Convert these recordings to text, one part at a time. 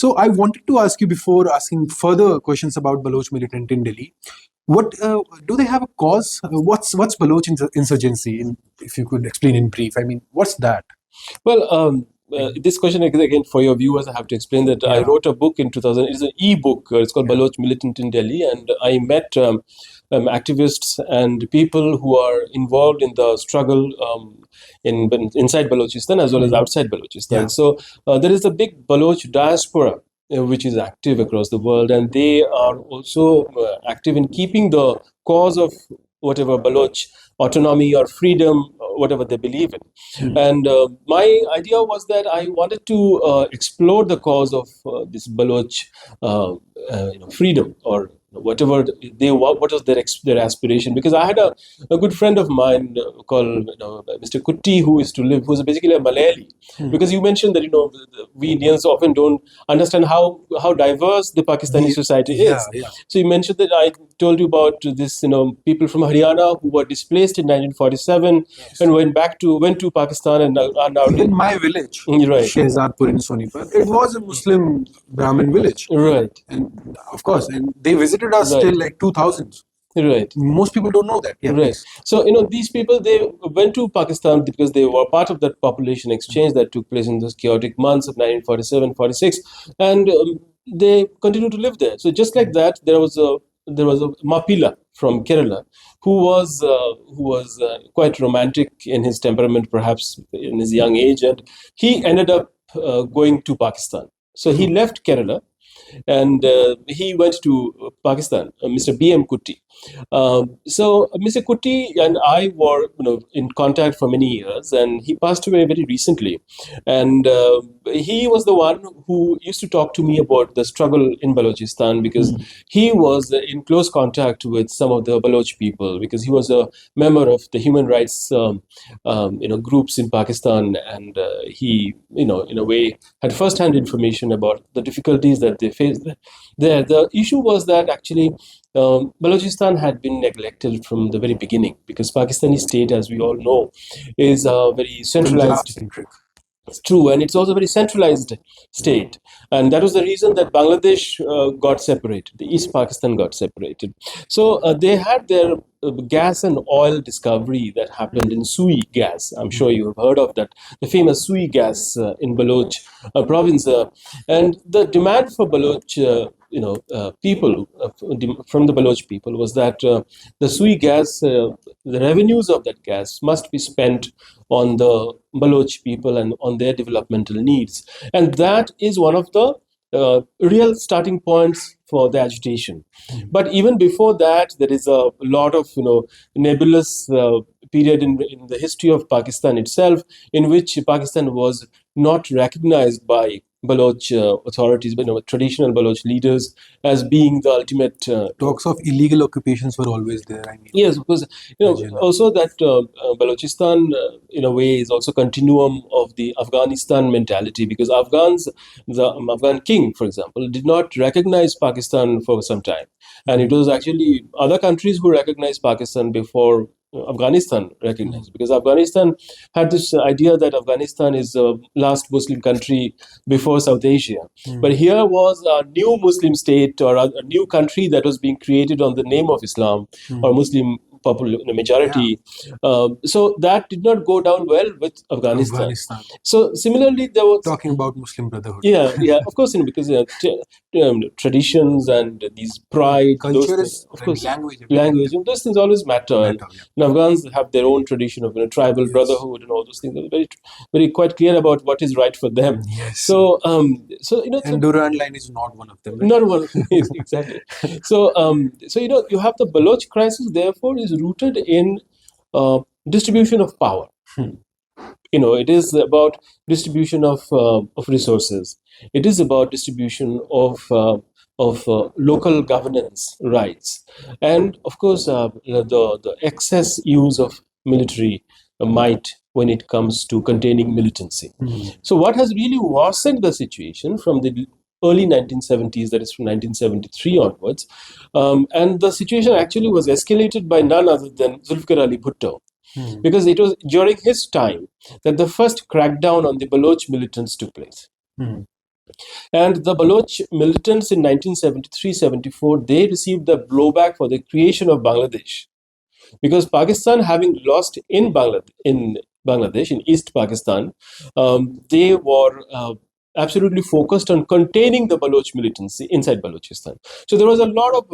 So I wanted to ask you, before asking further questions about Baloch militant in Delhi, what do they have a cause? What's Baloch insurgency? If you could explain in brief, I mean, what's that? Well, this question again for your viewers, I have to explain that I wrote a book in 2000. It's an e-book. It's called Baloch Militant in Delhi, and I met activists and people who are involved in the struggle inside Balochistan as well as outside Balochistan. So there is a big Baloch diaspora which is active across the world, and they are also active in keeping the cause of whatever Baloch autonomy or freedom, whatever they believe in. And my idea was that I wanted to explore the cause of this Baloch freedom, or whatever they want, what was their aspiration. Because I had a good friend of mine called Mr. Kutti, who's basically a Malayali. Because you mentioned that we Indians often don't understand how diverse the Pakistani society is. So you mentioned that I told you about this people from Haryana who were displaced in 1947 and went to Pakistan and are now in my village, right, Shehzadpur in Sonipat. It was a Muslim Brahmin village, right, and of course, and they visited us till like 2000s. Right. Most people don't know that. Yeah, right. So, these people, they went to Pakistan because they were part of that population exchange that took place in those chaotic months of 1947-46, and they continue to live there. So, just like that, there was a Mapila from Kerala who was quite romantic in his temperament, perhaps in his young age, and he ended up going to Pakistan. So, he left Kerala. And he went to Pakistan, Mr. B.M. Kutti. So Mr. Kutti and I were in contact for many years, and he passed away very recently. And he was the one who used to talk to me about the struggle in Balochistan, because he was in close contact with some of the Baloch people, because he was a member of the human rights groups in Pakistan, and he in a way had first-hand information about the difficulties that they faced there. The issue was that actually Balochistan had been neglected from the very beginning, because Pakistani state, as we all know, is a very centralized. It's true, and it's also a very centralized state, and that was the reason that Bangladesh got separated. The East Pakistan got separated. So they had their gas and oil discovery that happened in Sui gas. I'm sure you have heard of that, the famous Sui gas in Baloch province, and the demand for Baloch people from the Baloch people was that the Sui gas, the revenues of that gas must be spent on the Baloch people and on their developmental needs. And that is one of the real starting points for the agitation. But even before that, there is a lot of nebulous period in the history of Pakistan itself, in which Pakistan was not recognized by Baloch authorities, but traditional Baloch leaders, as being the ultimate. Talks of illegal occupations were always there. I mean, yes, because also that Balochistan, in a way, is also continuum of the Afghanistan mentality, because the Afghan king, for example, did not recognize Pakistan for some time, and it was actually other countries who recognized Pakistan before Afghanistan recognized, because Afghanistan had this idea that Afghanistan is the last Muslim country before South Asia. But here was a new Muslim state, or a new country that was being created on the name of Islam or Muslim majority. So that did not go down well with Afghanistan. So similarly, there was talking about Muslim Brotherhood. Yeah, of course, because traditions and these pride, culture, of course, language, those things always matter. And Afghans have their own tradition of tribal brotherhood and all those things. They're very, very quite clear about what is right for them. Yes. So and Durand line is not one of them. Right? Not one of them, exactly. So you have the Baloch crisis. Therefore, is rooted in distribution of power. It is about distribution of resources. It is about distribution of local governance rights, and of course the excess use of military might when it comes to containing militancy. So what has really worsened the situation from the early 1970s, that is from 1973 onwards, and the situation actually was escalated by none other than Zulfikar Ali Bhutto. Because it was during his time that the first crackdown on the Baloch militants took place. And the Baloch militants in 1973-74, they received the blowback for the creation of Bangladesh. Because Pakistan, having lost in Bangladesh, in East Pakistan, they were absolutely focused on containing the Baloch militancy inside Balochistan. So there was a lot of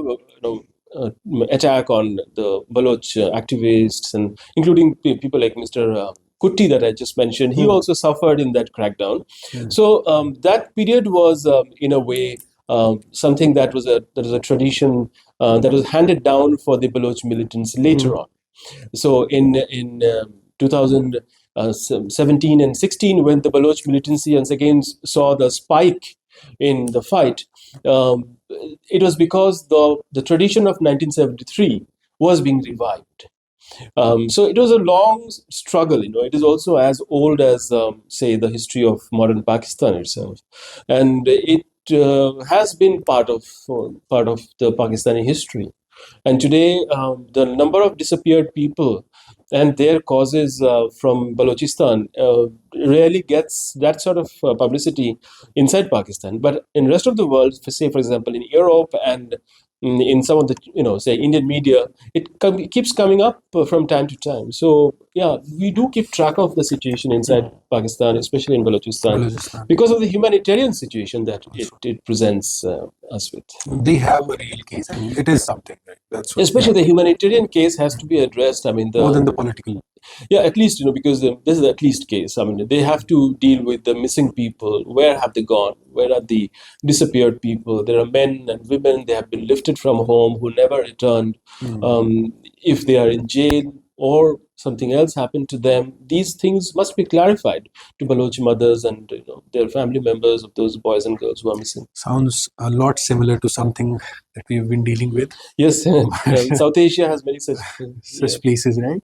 attack on the Baloch activists, and including people like Mr. Kutti that I just mentioned. He also suffered in that crackdown. So that period was, in a way, something that was a tradition that was handed down for the Baloch militants later on. So in 2017 and 16, when the Baloch militancy once again saw the spike in the fight, it was because the tradition of 1973 was being revived. So it was a long struggle. It is also as old as, say, the history of modern Pakistan itself, and it has been part of the Pakistani history. And today, the number of disappeared people and their causes from Balochistan rarely gets that sort of publicity inside Pakistan. But in rest of the world, say for example in Europe and in some of the say Indian media, it keeps coming up from time to time. So yeah, we do keep track of the situation inside Pakistan, especially in Balochistan, because of the humanitarian situation that it presents us with. They have a real case. I mean, it is something, right? That's what, Especially the humanitarian case has to be addressed. I mean, more than the political. Yeah, at least, because this is the at least case. I mean, they have to deal with the missing people. Where have they gone? Where are the disappeared people? There are men and women. They have been lifted from home who never returned. If they are in jail or something else happened to them, these things must be clarified to Baloch mothers and their family members of those boys and girls who are missing. Sounds a lot similar to something that we've been dealing with. Yes, South Asia has many such places, right?